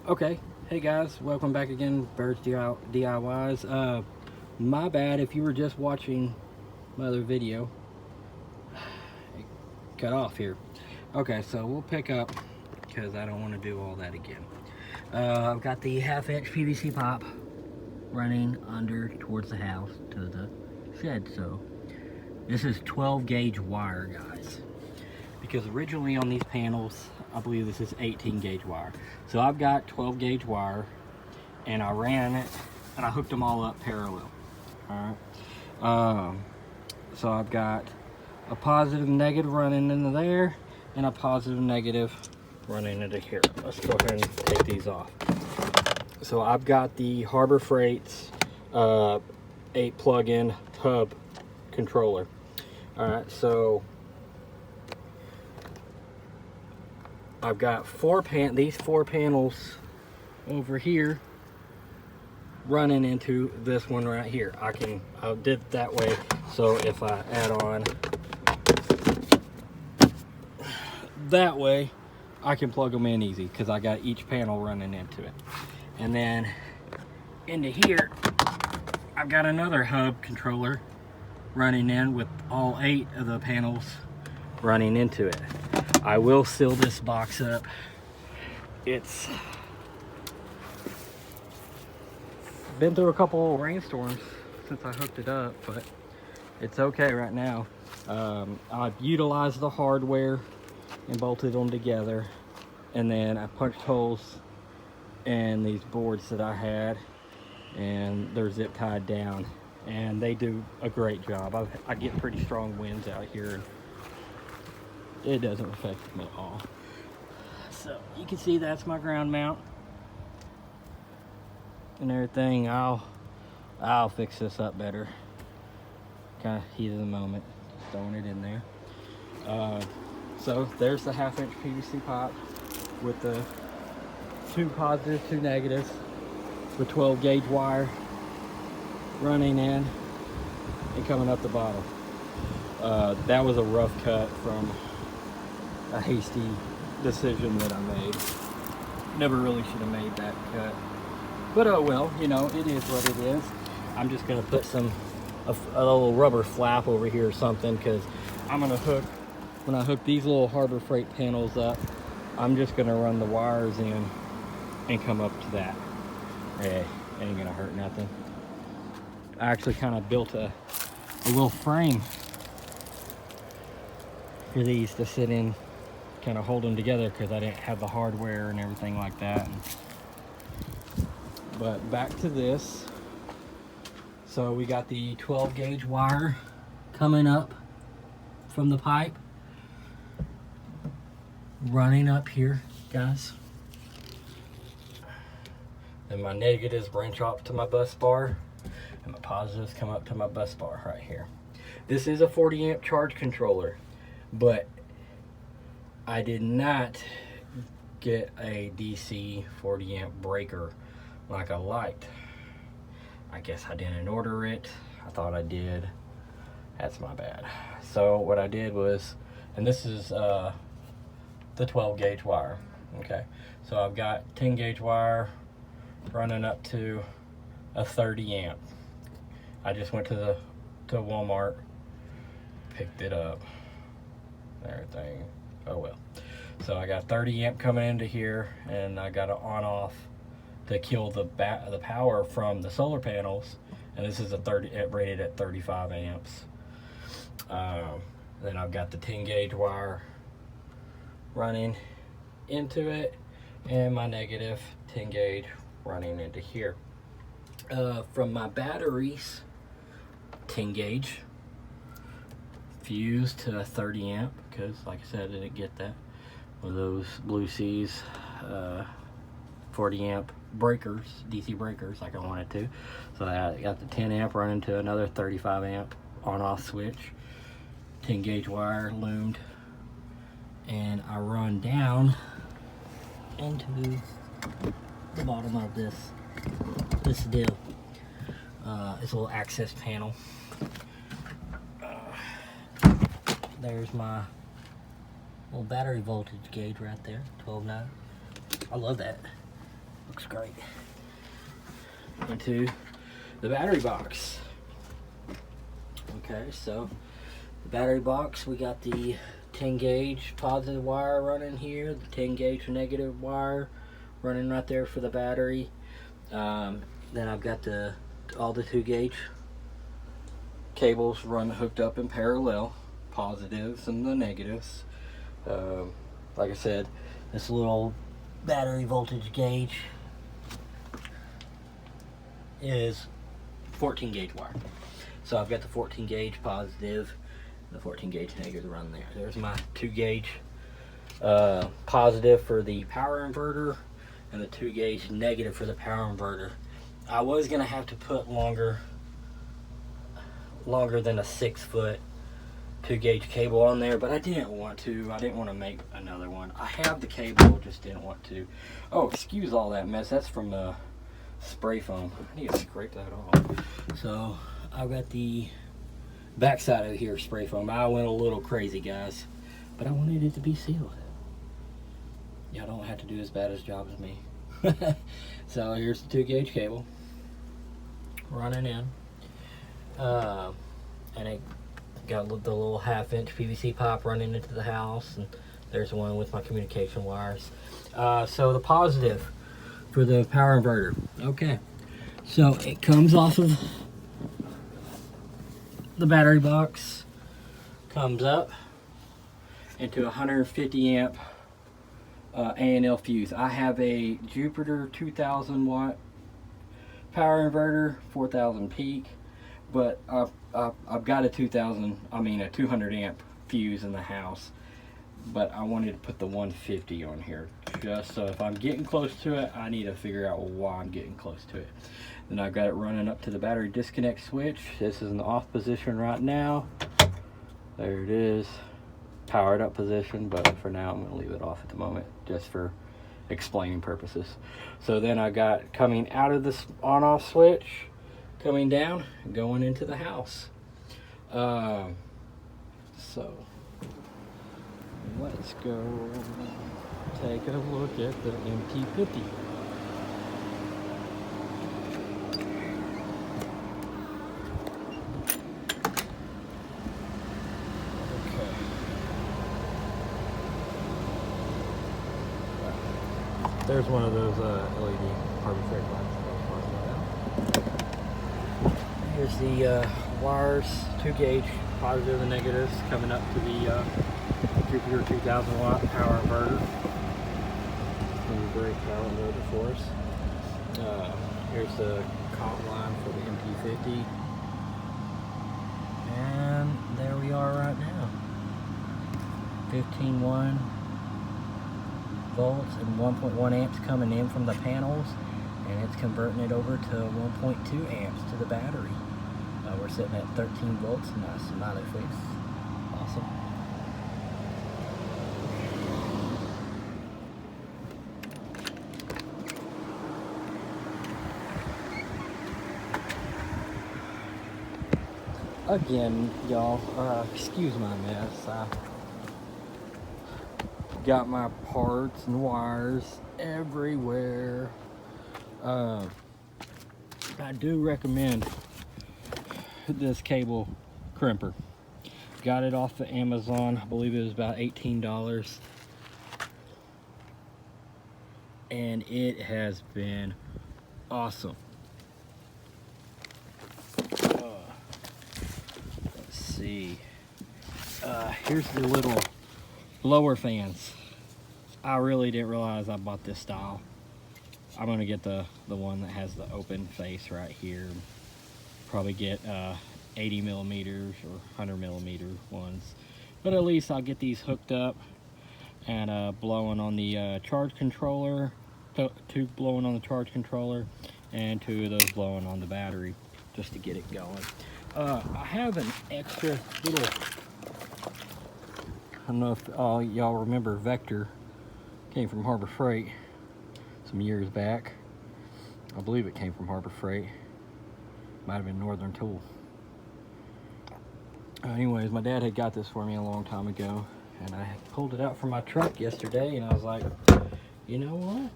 Okay, hey guys, welcome back again, BYRD'S DIYs. My bad if you were just watching my other video. It cut off here. Okay, so we'll pick up because I don't want to do all that again. I've got the 1/2-inch PVC pipe running under towards the house to the shed. So this is 12 gauge wire, guys, because originally on these panels I believe this is 18 gauge wire. So I've got 12 gauge wire and I ran it and I hooked them all up parallel. All right. So I've got a positive negative running into there and a positive negative running into here. Let's go ahead and take these off. So I've got the Harbor Freight's 8 plug-in hub controller. All right, so I've got these four panels over here running into this one right here. I did it that way, so if I add on that way, I can plug them in easy because I got each panel running into it. And then into here, I've got another hub controller running in with all 8 of the panels running into it. I will seal this box up. It's been through a couple of rainstorms since I hooked it up, but it's okay right now. I've utilized the hardware and bolted them together, and then I punched holes in these boards that I had, and they're zip tied down, and they do a great job. I get pretty strong winds out here, and it doesn't affect me at all. So you can see that's my ground mount and everything. I'll fix this up better. Kind of heat of the moment, just throwing it in there. So there's the 1/2-inch PVC pipe with the 2 positives, 2 negatives, with 12 gauge wire running in and coming up the bottom. That was a rough cut from a hasty decision that I made. Never really should have made that cut, but oh well, you know, it is what it is. I'm just gonna put a little rubber flap over here or something, because I'm gonna when I hook these little Harbor Freight panels up, I'm just gonna run the wires in and come up to that. Hey, ain't gonna hurt nothing. I actually kind of built a little frame for these to sit in, kind of hold them together, because I didn't have the hardware and everything like that. But back to this. So we got the 12 gauge wire coming up from the pipe, running up here, guys. Then my negatives branch off to my bus bar, and my positives come up to my bus bar right here. This is a 40 amp charge controller, but I did not get a DC 40 amp breaker like I liked. I guess I didn't order it. I thought I did. That's my bad. So what I did was, and this is the 12 gauge wire. Okay, so I've got 10 gauge wire running up to a 30 amp. I just went to Walmart, picked it up, everything. Oh well. So I got 30 amp coming into here, and I got it on off to kill the power from the solar panels, and this is rated at 35 amps. Then I've got the 10 gauge wire running into it, and my negative 10 gauge running into here. From my batteries, 10 gauge fused to a 30 amp, because like I said, I didn't get that with those Blue Seas 40 amp breakers, DC breakers, like I wanted to. So I got the 10 amp running to another 35 amp on off switch, 10 gauge wire loomed, and I run down into the bottom of this deal. It's a little access panel. There's my little battery voltage gauge right there, 12.9. I love that. looks great. Into the battery box. Okay, so the battery box, we got the 10 gauge positive wire running here, the 10 gauge negative wire running right there for the battery. Then I've got all the 2 gauge cables hooked up in parallel, positives and the negatives. Like I said, this little battery voltage gauge is 14 gauge wire. So I've got the 14 gauge positive, the 14 gauge negative run there. There's my 2 gauge positive for the power inverter and the 2 gauge negative for the power inverter. I was gonna have to put longer than a 6-foot 2 gauge cable on there, but I didn't want to. I didn't want to make another one. I have the cable, just didn't want to. Oh, excuse all that mess. That's from the spray foam. I need to scrape that off. So I've got the backside of here spray foam. I went a little crazy, guys, but I wanted it to be sealed. Y'all don't have to do as bad a job as me. So here's the 2 gauge cable running in, and it got the little 1/2-inch PVC pipe running into the house, and there's one with my communication wires. So the positive for the power inverter. Okay, so it comes off of the battery box, comes up into 150 amp A&L fuse. I have a Jupiter 2000 watt power inverter, 4000 peak, but I've got a 200 amp fuse in the house, but I wanted to put the 150 on here just so if I'm getting close to it, I need to figure out why I'm getting close to it. Then I've got it running up to the battery disconnect switch. This is in the off position right now. There it is, powered up position, but for now I'm going to leave it off at the moment just for explaining purposes. So then I got coming out of this on-off switch, coming down, going into the house. So let's go take a look at the MT50. There's one of those LED carbon freight lights. Here's the wires, 2 gauge positive and negatives coming up to the Jupiter 2000 watt power inverter. Some great power inverter for us. Here's the comp line for the MT50. And there we are right now. 15.1 volts and 1.1 amps coming in from the panels, and it's converting it over to 1.2 amps to the battery. We're sitting at 13 volts. Nice smiley face. Awesome. Again, y'all, excuse my mess. I got my parts and wires everywhere. I do recommend this cable crimper. Got it off of Amazon. I believe it was about $18. And it has been awesome. Let's see. Here's the little blower fans. I really didn't realize I bought this style. I'm gonna get the one that has the open face right here. Probably get 80 millimeters or 100 millimeter ones, but at least I'll get these hooked up and blowing on the charge controller, 2 blowing on the charge controller, and 2 of those blowing on the battery just to get it going. I have an extra little, I don't know if y'all remember Vector. Came from Harbor Freight some years back. I believe it came from Harbor Freight. Might have been Northern Tool. Anyways, my dad had got this for me a long time ago, and I pulled it out from my truck yesterday, and I was like, you know what?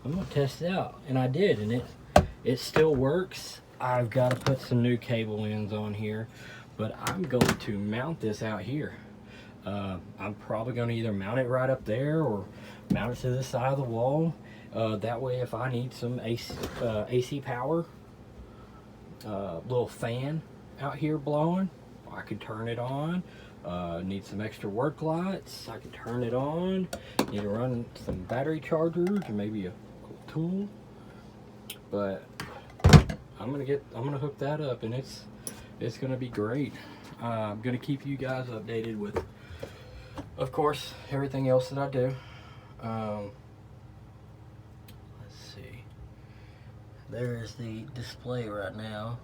I'm gonna test it out, and I did, and it still works. I've got to put some new cable ends on here, but I'm going to mount this out here. I'm probably going to either mount it right up there or mount it to the side of the wall. That way, if I need some AC power, little fan out here blowing, I can turn it on. Need some extra work lights, I can turn it on. Need to run some battery chargers or maybe a tool. But I'm gonna hook that up, and it's gonna be great. I'm gonna keep you guys updated with, of course, everything else that I do. Let's see. There's the display right now.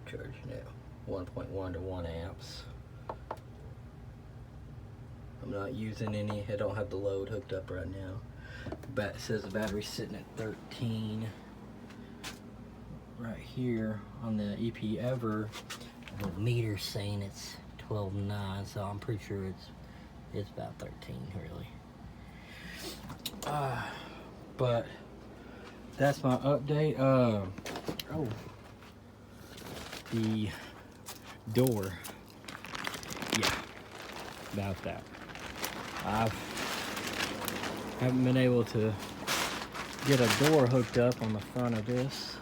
Charging at 1.1 to 1 amps. I'm not using any. I don't have the load hooked up right now. It says the battery's sitting at 13. Right here on the EPEVER, the meter's saying it's 12.9, so I'm pretty sure it's about 13 really. But that's my update. Oh, the door. Yeah, about that. I haven't been able to get a door hooked up on the front of this.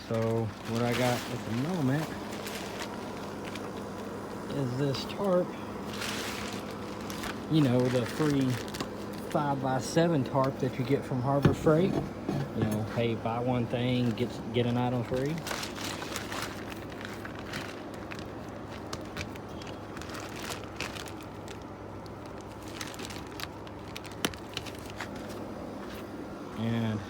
So what I got at the moment is this tarp. You know, the free 5x7 tarp that you get from Harbor Freight. You know, hey, buy one thing, get an item free. And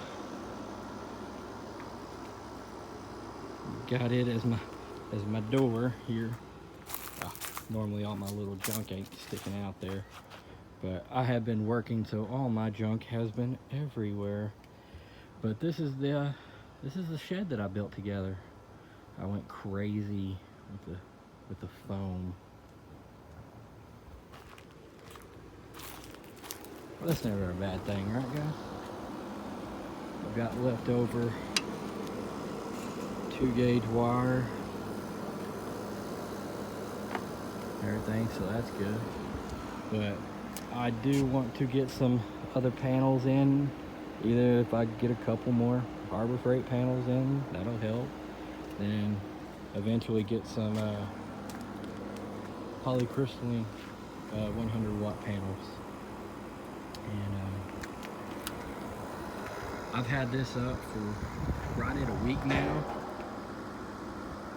got it as my door here. Normally all my little junk ain't sticking out there, but I have been working, so all my junk has been everywhere. But this is the shed that I built together. I went crazy with the foam. Well, that's never a bad thing, right, guys? I've got leftover 2-gauge wire, everything, so that's good. But I do want to get some other panels in. Either if I get a couple more Harbor Freight panels in, that'll help. Then eventually get some polycrystalline 100-watt panels. And I've had this up for right at a week now.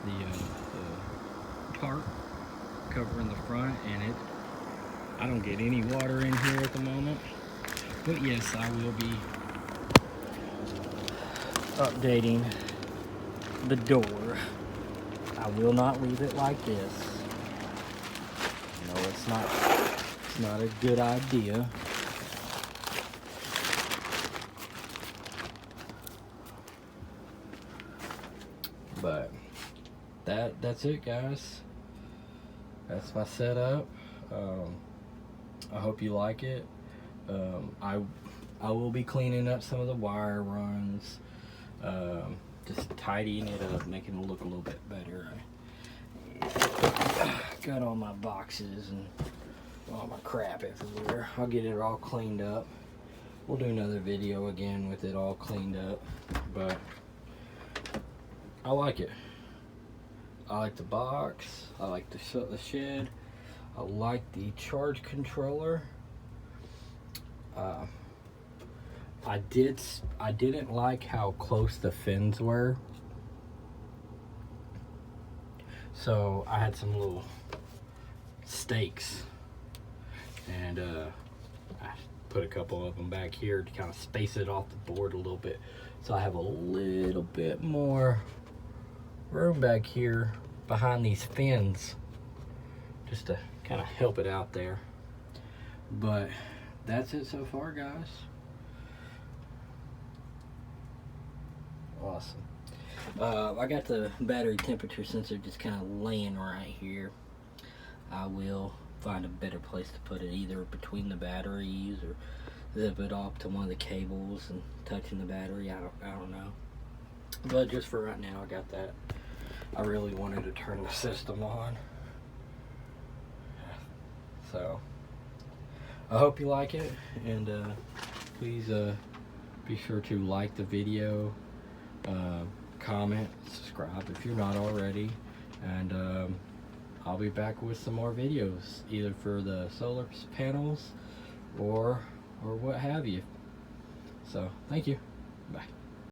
The tarp covering the front, and I don't get any water in here at the moment. But yes, I will be updating the door. I will not leave it like this. No, it's not a good idea. But that's it, guys. That's my setup. I hope you like it. I will be cleaning up some of the wire runs, just tidying it up, making it look a little bit better. I got all my boxes and all my crap everywhere. I'll get it all cleaned up. We'll do another video again with it all cleaned up, but I like it. I like the box. I like the shed. I like the charge controller. I didn't like how close the fins were, so I had some little stakes, and I put a couple of them back here to kind of space it off the board a little bit, so I have a little bit more room back here behind these fins, just to kind of help it out there. But that's it so far, guys. Awesome. I got the battery temperature sensor just kind of laying right here. I will find a better place to put it, either between the batteries or zip it off to one of the cables and touching the battery. I don't know. But just for right now, I got that. I really wanted to turn the system on. So I hope you like it, and please be sure to like the video, comment, subscribe if you're not already, and I'll be back with some more videos, either for the solar panels or what have you. So thank you. Bye.